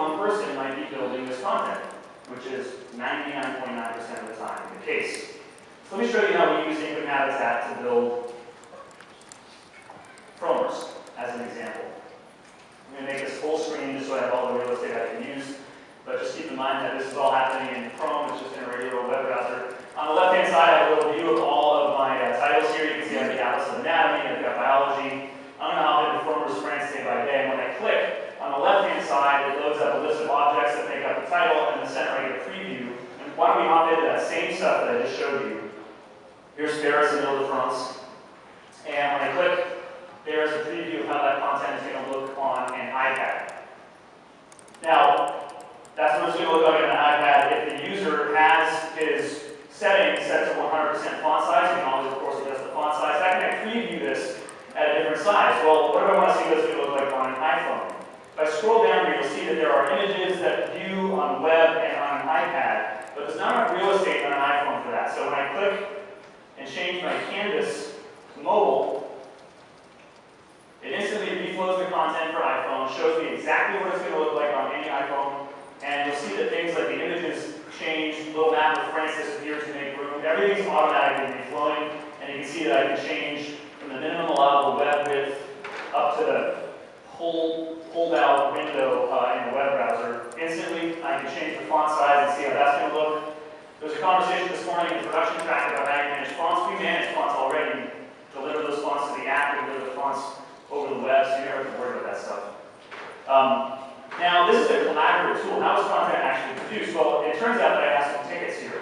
one person might be building this content, which is 99.9% of the time the case. So let me show you how we use Inkling Habitat to build Chromers as an example. I'm going to make this full screen just so I have all the real estate I can use. But just keep in mind that this is all happening in Chrome, it's just in a regular web browser. On the left-hand side, I have a little view of all of my titles here. You can see I have the Atlas of Anatomy, I've got Biology. I'm going to hop into Chromers France Day by Day, and when I click on the left-hand side, it loads up a list of objects that make up the title, and in the center I get a preview. And why don't we hop into that same stuff that I just showed you. Here's Paris and Ile-de-France. And when I click, there's a preview of how that content is going to look on an iPad. Now, that's what it's going to look like on an iPad. If the user has his settings set to 100% font size, you can always, of course, adjust the font size. I can preview this at a different size. Well, what do I want to see what it's going to look like on an iPhone? If I scroll down here, you'll see that there are images that view on web and on an iPad, but there's not enough real estate on an iPhone for that. So when I click and change my canvas to mobile, it instantly reflows the content for iPhone, shows me exactly what it's going to look like on any iPhone, and you'll see that things like the images change, the little map of France disappears to make room. Everything's automatically reflowing, and you can see that I can change from the minimum allowable web width up to the pulled out window in the web browser. Instantly, I can change the font size and see how that's going to look. There was a conversation this morning in the production track about how you manage fonts. We manage fonts already. Deliver those fonts to the app, deliver the fonts over the web, so you never have to worry about that stuff. Now, this is a collaborative tool. How is content actually produced? Well, it turns out that I have some tickets here.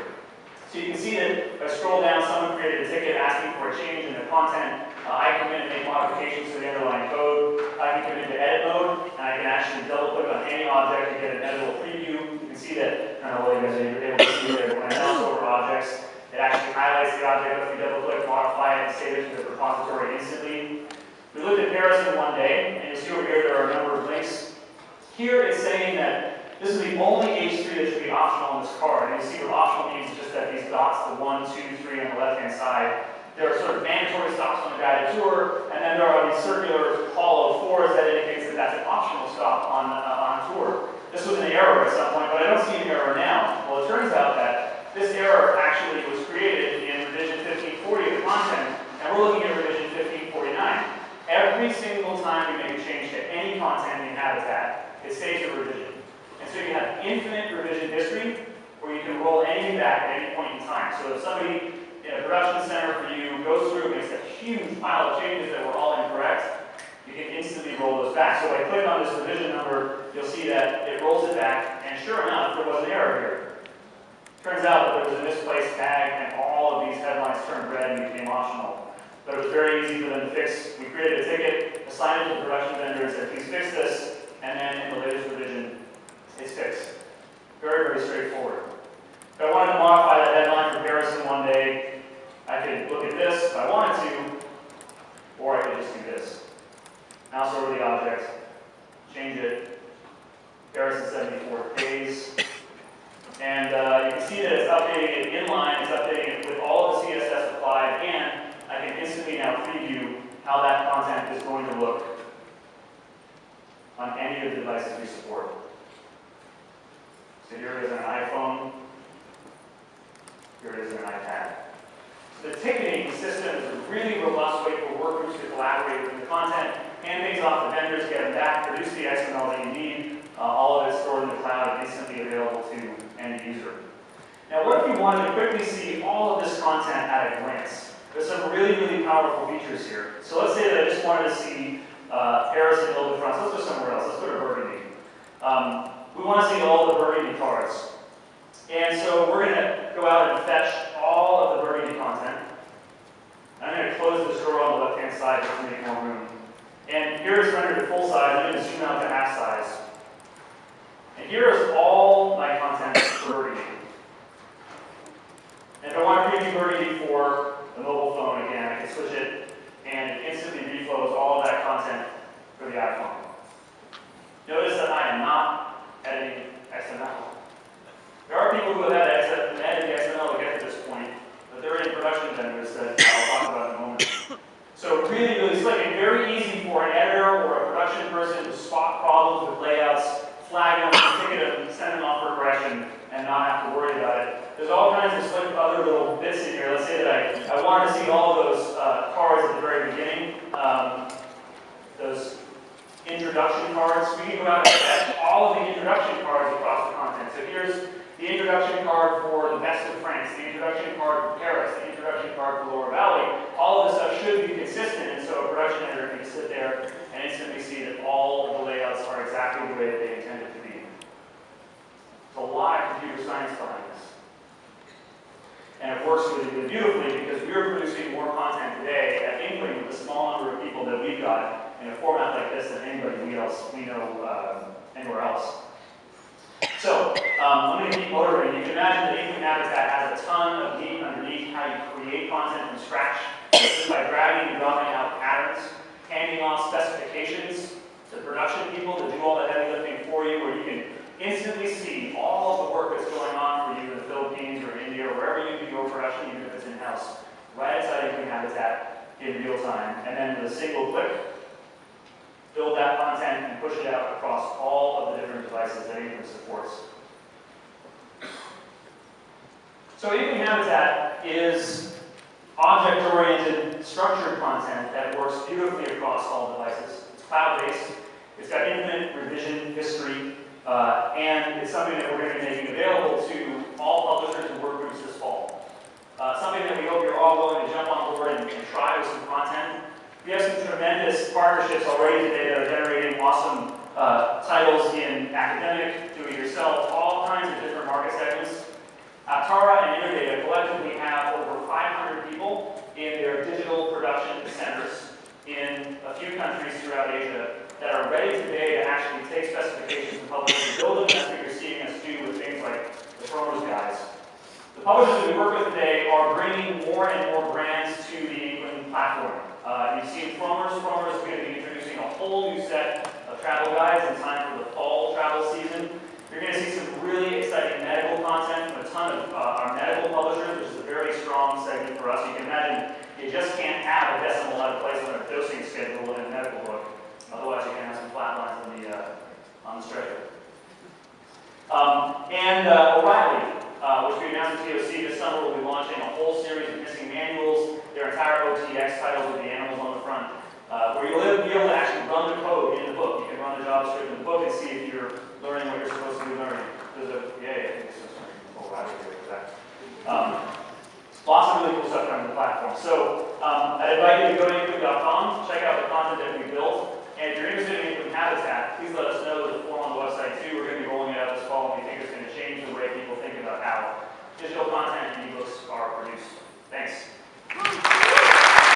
So you can see that if I scroll down, someone created a ticket asking for a change in the content. I come in and make modifications to the underlying code. I can come into edit mode, and I can actually double click on any object to get an editable preview. You can see that, I don't know what you guys are able to see there, when I mouse over objects, it actually highlights the object. If you double click, modify it, and save it to the repository instantly. We looked at Paris in one day, and you'll see over here there are a number of links. Here it's saying that this is the only H3 that should be optional on this card. And you see what optional means is just that these dots, the 1, 2, 3 on the left-hand side, there are sort of mandatory stops on the guided tour, and then there are these circular hollow 4s that indicates that that's an optional stop on tour. This was an error at some point, but I don't see an error now. Well, it turns out that this error actually was created in revision 1540 of the content, and we're looking at revision 1549. Every single time we make a change to any content in Habitat, it saves a revision. And so you have infinite revision history, where you can roll anything back at any point in time. So if somebody in a production center for you goes through and makes a huge pile of changes that were all incorrect, you can instantly roll those back. So if I click on this revision number, you'll see that it rolls it back, and sure enough, there was an error here. Turns out that there was a misplaced tag, and all of these headlines turned red and became optional. But it was very easy for them to fix. We created a ticket, assigned it to the production vendor, and said, please fix this, and then in the latest revision, it's fixed. Very, very straightforward. If I wanted to modify that headline for Paris in one day, I could look at this if I wanted to, or I could just do this. Mouse over the object, change it, Paris in 74 days, and you can see that it's updating it inline, it's updating it with all of the CSS applied, and I can instantly now preview how that content is going to look on any of the devices we support. So here it is on an iPhone, here it is on an iPad. The ticketing system is a really robust way for work groups to collaborate with the content, hand things off to vendors, get them back, produce the XML that you need, all of it stored in the cloud and instantly available to any user. Now, what if you wanted to quickly see all of this content at a glance? There's some really, really powerful features here. So let's say that I just wanted to see Paris and Ile-de-France. Let's go somewhere else. Let's go to Burgundy. We want to see all the Burgundy cards. And so we're going to go out and fetch all of the Burgundy content. I'm going to close this drawer on the left-hand side just to make more room. And here it's rendered at full size. I'm going to zoom out to half size. And here is all my content for Burgundy. And if I want to preview Burgundy for the mobile phone again, I can switch it, and it instantly reflows all of that content for the iPhone. Notice that I am not editing XML. There are people who have edited the XML to get to this point, but they're in production vendors that I'll talk about in a moment. So really, it's like very easy for an editor or a production person to spot problems with layouts, flag them, introduction cards. We can go out and fetch all of the introduction cards across the content. So here's the introduction card for the best of France, the introduction card for Paris, the introduction card for Lower Valley. All of this stuff should be consistent, and so a production editor can sit there and instantly see that all of the layouts are exactly the way that they intended to be. There's a lot of computer science behind this. And it works really, really beautifully because we're producing more content today at Inkling with a small number of people that we've got in a format like this than anybody we know anywhere else. So, I'm going to keep motoring. You can imagine that Inkling Habitat has a ton of meat underneath how you create content from scratch, just by dragging and dropping out patterns, handing off specifications to production people to do all the heavy lifting for you, where you can instantly see all of the work that's going on for you in the Philippines or India or wherever you do your production, even if it's in-house, right inside Inkling Habitat in real time. And then with a single click, build that content and push it out across all of the different devices that Inkling supports. So Inkling Habitat is object-oriented, structured content that works beautifully across all devices. It's cloud-based, it's got infinite revision history, and it's something that we're going to be making available to all publishers and work groups this fall. Something that we hope you're all willing to jump on board and try with some content. We have some tremendous partnerships already today that are generating awesome titles in academic, do-it-yourself, all kinds of different market segments. Tara and Innodata collectively have over 500 people in their digital production centers in a few countries throughout Asia that are ready today to actually take specifications and publishers and build them. That's what you're seeing us do with things like the Frommer's guides. The publishers that we work with today are bringing more and more brands to the Inkling platform. You've seen Frommer's. Frommer's is going to be introducing a whole new set of travel guides in time for the fall travel season. You're going to see some really exciting medical content from a ton of our medical publishers, which is a very strong segment for us. You can imagine you just can't have a decimal out of place on a dosing schedule in a medical book. Otherwise, you can have some flat lines on the stretcher. O'Reilly, which we announced at TOC this summer, will be launching a whole series of missing manuals, their entire OTX titles with the animals on the front, where you'll be able to actually run the code in the book. You can run the JavaScript in the book and see if you're learning what you're supposed to be learning. There's a, I think it's O'Reilly here for that. Lots of really cool stuff coming to the platform. So I invite you to go to